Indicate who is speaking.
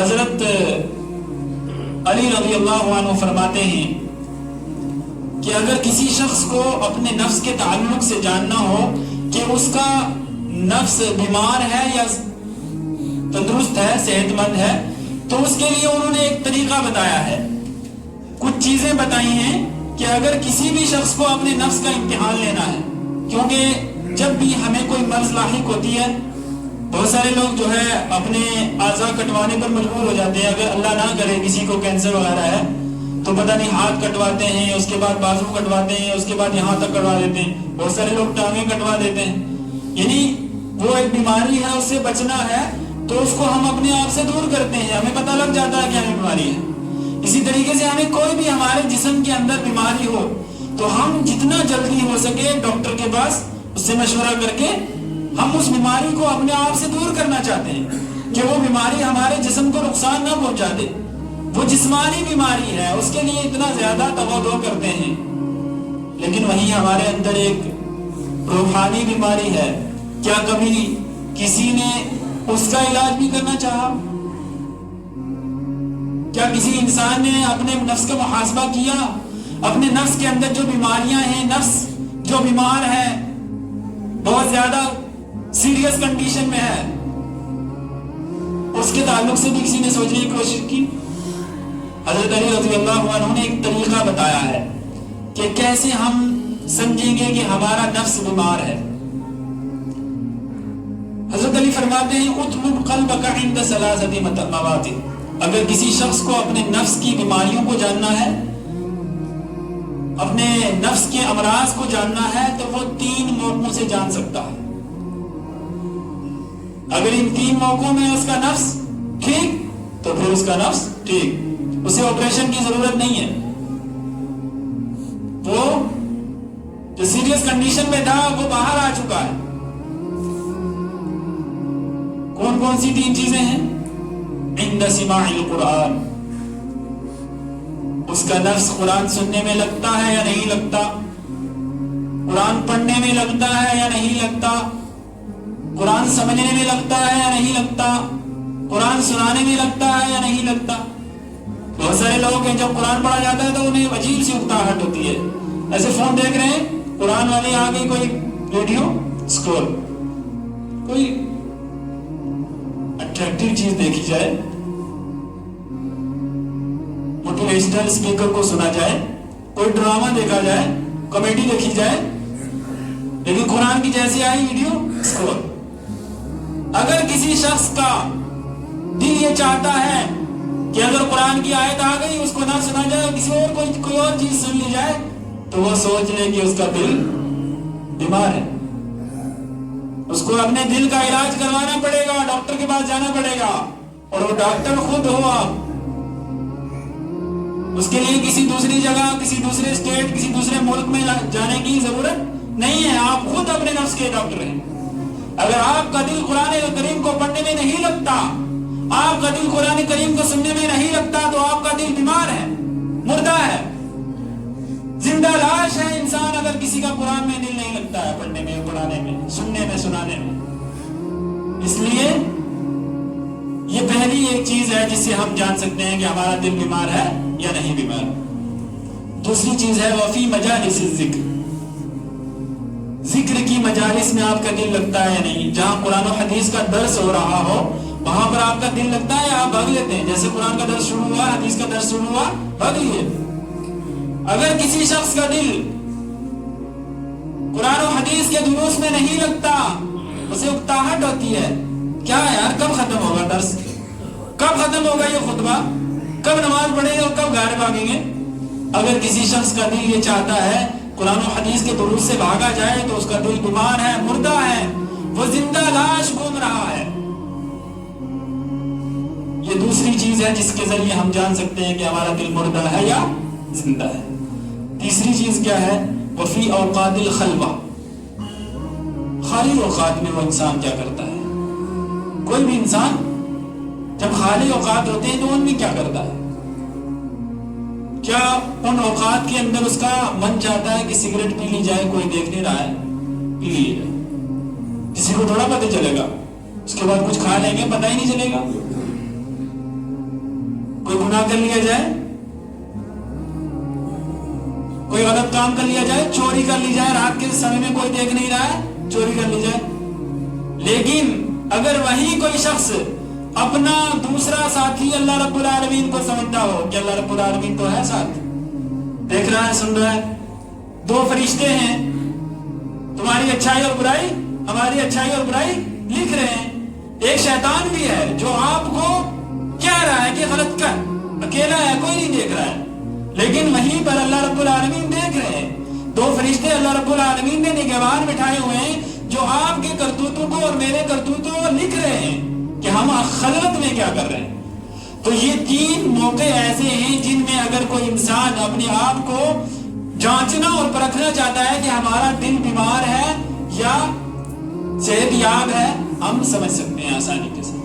Speaker 1: حضرت علی رضی اللہ عنہ فرماتے ہیں کہ اگر کسی شخص کو اپنے نفس کے تعلق سے جاننا ہو کہ اس کا نفس بیمار ہے یا تندرست ہے، صحت مند ہے، تو اس کے لیے انہوں نے ایک طریقہ بتایا ہے، کچھ چیزیں بتائی ہیں کہ اگر کسی بھی شخص کو اپنے نفس کا امتحان لینا ہے، کیونکہ جب بھی ہمیں کوئی مرض لاحق ہوتی ہے، بہت سارے لوگ جو ہے اپنے اعضاء کٹوانے پر مجبور ہو جاتے ہیں، اگر اللہ نہ کرے کسی کو کینسر وغیرہ ہے تو پتہ نہیں ہاتھ کٹواتے ہیں، اس کے بعد بازو کٹواتے ہیں، اس کے بعد یہاں تک کٹوا دیتے ہیں، بہت سارے لوگ ٹانگیں کٹوا دیتے ہیں، یعنی وہ ایک بیماری ہے، اس سے بچنا ہے تو اس کو ہم اپنے آپ سے دور کرتے ہیں، ہمیں پتہ لگ جاتا ہے کہ ہمیں بیماری ہے۔ اسی طریقے سے ہمیں کوئی بھی ہمارے جسم کے اندر بیماری ہو تو ہم جتنا جلدی ہو سکے ڈاکٹر کے پاس اس سے مشورہ کر کے ہم اس بیماری کو اپنے آپ سے دور کرنا چاہتے ہیں کہ وہ بیماری ہمارے جسم کو نقصان نہ پہنچا دے۔ وہ جسمانی بیماری ہے، اس کے لیے اتنا زیادہ توجہ کرتے ہیں، لیکن وہیں ہمارے اندر ایک روحانی بیماری ہے، کیا کبھی کسی نے اس کا علاج بھی کرنا چاہا؟ کیا کسی انسان نے اپنے نفس کا محاسبہ کیا؟ اپنے نفس کے اندر جو بیماریاں ہیں، نفس جو بیمار ہے، بہت زیادہ سیریس کنڈیشن میں ہے، اس کے تعلق سے بھی کسی نے سوچنے کی کوشش کی؟ حضرت علی رضی اللہ عنہ نے ایک طریقہ بتایا ہے کہ کیسے ہم سمجھیں گے کہ ہمارا نفس بیمار ہے۔ حضرت علی فرماتے ہیں اطلب قلبک عند ثلاثۃ مواطن، اگر کسی شخص کو اپنے نفس کی بیماریوں کو جاننا ہے، اپنے نفس کے امراض کو جاننا ہے، تو وہ 3 موقعوں سے جان سکتا ہے۔ اگر ان 3 موقعوں میں اس کا نفس ٹھیک تو پھر اس کا نفس ٹھیک، اسے آپریشن کی ضرورت نہیں ہے، وہ جو سیریس کنڈیشن میں تھا وہ باہر آ چکا ہے۔ کون کون سی 3 چیزیں ہیں؟ عند سماع القرآن، اس کا نفس قرآن سننے میں لگتا ہے یا نہیں لگتا، قرآن پڑھنے میں لگتا ہے یا نہیں لگتا، قرآن سمجھنے میں لگتا ہے یا نہیں لگتا، قرآن سنانے میں لگتا ہے یا نہیں لگتا۔ بہت سارے لوگ ہیں جب قرآن پڑھا جاتا ہے تو انہیں عجیب سی اکتاہٹ ہوتی ہے، ایسے فون دیکھ رہے ہیں، قرآن والے آ گئی کوئی ویڈیو اسکرول، کوئی اٹریکٹیو چیز دیکھی جائے، موٹیویشنل اسپیکر کو سنا جائے، کوئی ڈرامہ دیکھا جائے، کامیڈی دیکھی جائے، لیکن قرآن کی جیسی آئی ویڈیو اسکرول۔ اگر کسی شخص کا دل یہ چاہتا ہے کہ اگر قرآن کی آیت آ گئی اس کو نہ سنا جائے، کسی اور کوئی اور چیز سن لی جائے، تو وہ سوچ لے کہ اس کا دل بیمار ہے، اس کو اپنے دل کا علاج کروانا پڑے گا، ڈاکٹر کے پاس جانا پڑے گا، اور وہ ڈاکٹر خود ہو آپ، اس کے لیے کسی دوسری جگہ، کسی دوسرے اسٹیٹ، کسی دوسرے ملک میں جانے کی ضرورت نہیں ہے، آپ خود اپنے نفس کے ڈاکٹر ہیں۔ اگر آپ کا دل قرآن کریم کو پڑھنے میں نہیں لگتا، آپ کا دل قرآن کریم کو سننے میں نہیں لگتا، تو آپ کا دل بیمار ہے، مردہ ہے، زندہ لاش ہے انسان اگر کسی کا قرآن میں دل نہیں لگتا ہے، پڑھنے میں، پڑھانے میں، سننے میں، سنانے میں۔ اس لیے یہ پہلی ایک چیز ہے جس سے ہم جان سکتے ہیں کہ ہمارا دل بیمار ہے یا نہیں بیمار۔ دوسری چیز ہے وفی مجالس الذکر، ذکر کی مجالس میں آپ کا دل لگتا ہے یا نہیں، جہاں قرآن و حدیث کا درس ہو رہا ہو وہاں پر آپ کا دل لگتا ہے یا آپ بھاگ لیتے ہیں؟ جیسے قرآن کا درس شروع ہوا، حدیث کا درس شروع ہوا، بھاگ لیے۔ اگر کسی شخص کا دل قرآن و حدیث کے دروس میں نہیں لگتا، اسے اکتاہٹ ہوتی ہے، کیا یار کب ختم ہوگا درس، کب ختم ہوگا یہ خطبہ، کب نماز پڑھیں گے اور کب گھر بھاگیں گے۔ اگر کسی شخص کا دل یہ چاہتا ہے قرآن و حدیث کے دروس سے بھاگا جائے، تو اس کا دل بیمار ہے، مردہ ہے، وہ زندہ لاش گھوم رہا ہے۔ یہ دوسری چیز ہے جس کے ذریعے ہم جان سکتے ہیں کہ ہمارا دل مردہ ہے یا زندہ ہے۔ تیسری چیز کیا ہے؟ وفی اوقات الخلوہ، خالی اوقات میں وہ انسان کیا کرتا ہے۔ کوئی بھی انسان جب خالی اوقات ہوتے ہیں تو ان میں کیا کرتا ہے؟ کیا ان اوقات کے اندر اس کا من چاہتا ہے کہ سگریٹ پی لی جائے، کوئی دیکھ نہیں رہا ہے، پی لی جائے، کسی کو تھوڑا پتہ چلے گا، اس کے بعد کچھ کھا لیں گے، پتہ ہی نہیں چلے گا۔ کوئی گناہ کر لیا جائے، کوئی غلط کام کر لیا جائے، چوری کر لی جائے، رات کے سمے میں کوئی دیکھ نہیں رہا ہے چوری کر لی جائے، لیکن اگر وہی کوئی شخص اپنا دوسرا ساتھی اللہ رب العالمین کو سمجھتا ہو کہ اللہ رب العالمین تو ہے ساتھ، دیکھ رہا ہے، سن رہا ہے، دو فرشتے ہیں، تمہاری اچھائی اور برائی، ہماری اچھائی اور برائی لکھ رہے ہیں، ایک شیطان بھی ہے جو آپ کو کہہ رہا ہے کہ غلط کر، اکیلا ہے، کوئی نہیں دیکھ رہا ہے، لیکن وہیں پر اللہ رب العالمین دیکھ رہے ہیں، دو فرشتے اللہ رب العالمین نے نگہبان بٹھائے ہوئے ہیں جو آپ کے کرتوتوں کو اور میرے کرتوتوں کو لکھ رہے ہیں کہ ہم خلوت میں کیا کر رہے ہیں۔ تو یہ تین موقع ایسے ہیں جن میں اگر کوئی انسان اپنے آپ کو جانچنا اور پرکھنا چاہتا ہے کہ ہمارا دل بیمار ہے یا صحت یاب ہے، ہم سمجھ سکتے ہیں آسانی کے ساتھ۔